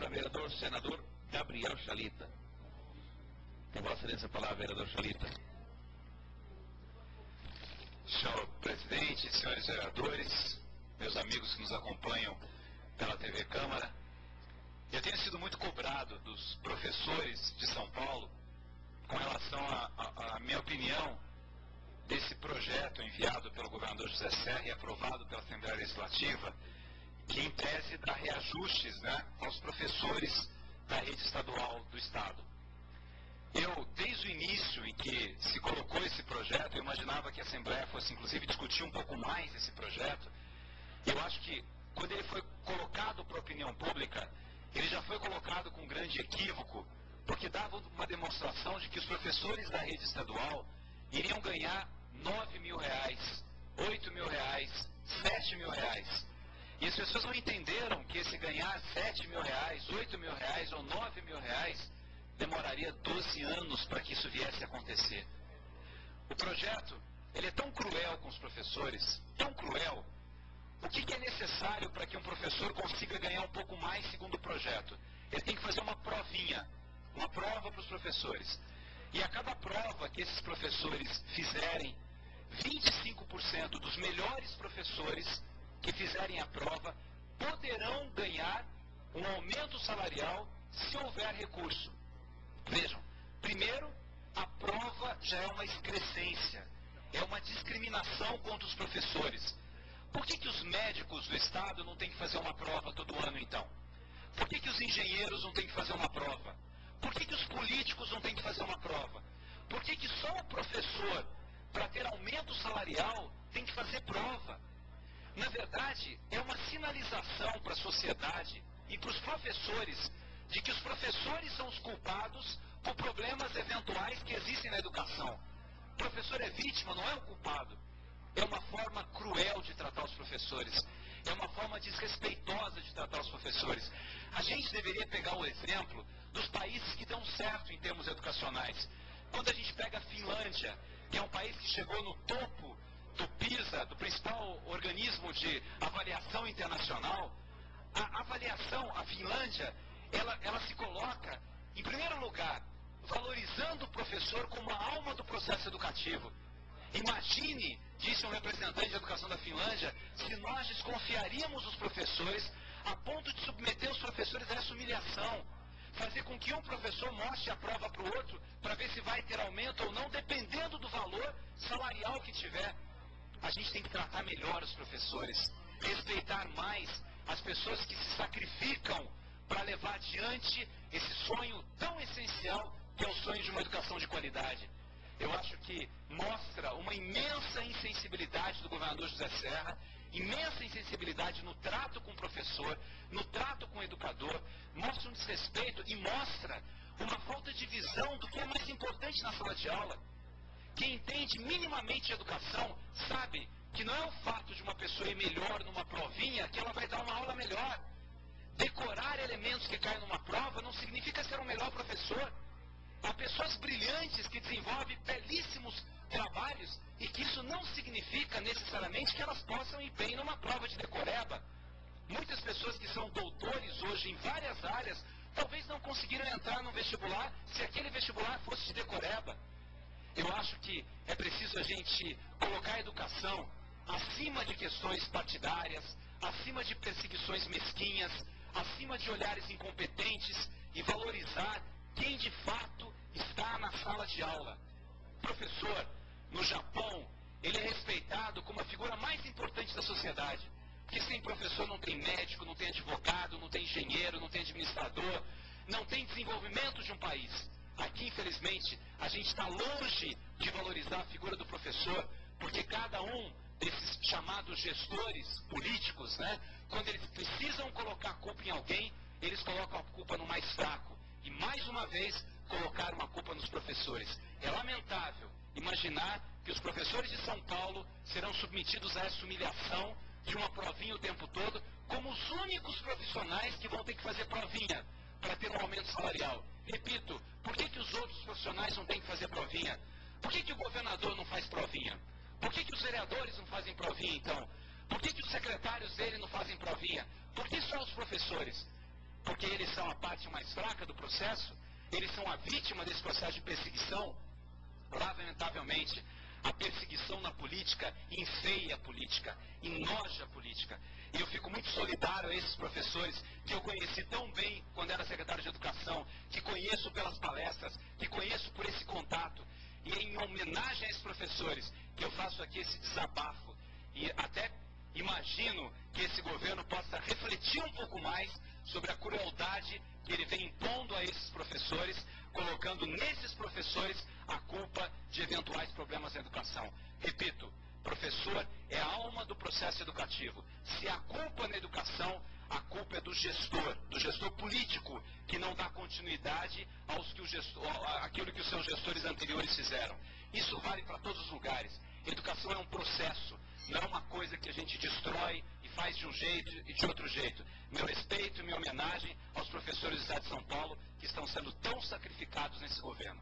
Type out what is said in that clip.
vereador senador Gabriel Chalita. Tem Vossa Excelência a palavra, vereador Chalita. Senhor presidente, senhores vereadores, meus amigos que nos acompanham pela TV Câmara, eu tenho sido muito cobrado dos professores de São Paulo com relação à minha opinião desse projeto enviado pelo governador José Serra e aprovado pela Assembleia Legislativa, que em tese dá reajustes, aos professores da rede estadual do Estado. Eu, desde o início em que se colocou esse projeto, eu imaginava que a Assembleia fosse, inclusive, discutir um pouco mais esse projeto. Eu acho que, quando ele foi colocado para a opinião pública, ele já foi colocado com um grande equívoco, porque dava uma demonstração de que os professores da rede estadual iriam ganhar R$9.000, R$8.000, R$7.000. E as pessoas não entenderam que esse ganhar R$7.000, R$8.000 ou R$9.000 demoraria 12 anos para que isso viesse a acontecer. O projeto, ele é tão cruel com os professores, tão cruel. O que é necessário para que um professor consiga ganhar um pouco mais segundo o projeto? Ele tem que fazer uma provinha, uma prova para os professores. E a cada prova que esses professores fizerem, 25% dos melhores professores que fizerem a prova poderão ganhar um aumento salarial se houver recurso. Vejam, primeiro, a prova já é uma excrescência, é uma discriminação contra os professores. Por que os médicos do Estado não têm que fazer uma prova todo ano, então? Por que os engenheiros não têm que fazer uma prova? Por que os políticos não têm que fazer uma prova? Por que só o professor, para ter aumento salarial, tem que fazer prova? Na verdade, é uma sinalização para a sociedade e para os professores de que os professores são os culpados por problemas eventuais que existem na educação. O professor é vítima, não é o culpado. É uma forma cruel de tratar os professores. É uma forma desrespeitosa de tratar os professores. A gente deveria pegar o exemplo dos países que dão certo em termos educacionais. Quando a gente pega a Finlândia, que é um país que chegou no topo do PISA, do principal organismo de avaliação internacional, a avaliação, a Finlândia, ela se coloca, em primeiro lugar, valorizando o professor como a alma do processo educativo. Imagine, disse um representante de educação da Finlândia, se nós desconfiaríamos dos professores a ponto de submeter os professores a essa humilhação, fazer com que um professor mostre a prova para o outro para ver se vai ter aumento ou não, dependendo do valor salarial que tiver. A gente tem que tratar melhor os professores, respeitar mais as pessoas que se sacrificam para levar adiante esse sonho tão essencial que é o sonho de uma educação de qualidade. Eu acho que mostra uma imensa insensibilidade do governador José Serra, imensa insensibilidade no trato com o professor, no trato com o educador, mostra um desrespeito e mostra uma falta de visão do que é mais importante na sala de aula. Quem entende minimamente de educação sabe que não é o fato de uma pessoa ir melhor numa provinha que ela vai dar uma aula melhor. Decorar elementos que caem numa prova não significa ser um melhor professor. Há pessoas brilhantes que desenvolvem belíssimos trabalhos e que isso não significa necessariamente que elas possam ir bem numa prova de decoreba. Muitas pessoas que são doutores hoje em várias áreas talvez não conseguiram entrar no vestibular se aquele vestibular fosse de decoreba. Eu acho que é preciso a gente colocar a educação acima de questões partidárias, acima de perseguições mesquinhas, acima de olhares incompetentes e valorizar quem de fato está na sala de aula. Professor, no Japão, ele é respeitado como a figura mais importante da sociedade. Porque sem professor não tem médico, não tem advogado, não tem engenheiro, não tem administrador, não tem desenvolvimento de um país. Aqui, infelizmente, a gente está longe de valorizar a figura do professor, porque cada um desses chamados gestores políticos, quando eles precisam colocar a culpa em alguém, eles colocam a culpa no mais fraco. E, mais uma vez, colocaram a culpa nos professores. É lamentável imaginar que os professores de São Paulo serão submetidos a essa humilhação de uma provinha o tempo todo, como os únicos profissionais que vão ter que fazer provinha para ter um aumento salarial. Repito, por que os outros profissionais não têm que fazer provinha? Por que o governador não faz provinha? Por que os vereadores não fazem provinha, então? Por que os secretários dele não fazem provinha? Por que só os professores? porque eles são a parte mais fraca do processo, eles são a vítima desse processo de perseguição. Lamentavelmente, a perseguição na política enfeia a política, enoja a política. E eu fico muito solidário a esses professores que eu conheci tão bem quando era secretário de Educação, que conheço pelas palestras, que conheço por esse contato. E em homenagem a esses professores que eu faço aqui esse desabafo. E até imagino que esse governo possa refletir um pouco mais sobre a crueldade que ele vem impondo a esses professores, colocando nesses professores a culpa de eventuais problemas na educação. Repito, professor é a alma do processo educativo. Se há culpa na educação, a culpa é do gestor político, que não dá continuidade àquilo que os seus gestores anteriores fizeram. Isso vale para todos os lugares. Educação é um processo, não é uma coisa que a gente destrói e faz de um jeito e de outro jeito. Meu respeito e minha homenagem aos professores do Estado de São Paulo que estão sendo tão sacrificados nesse governo.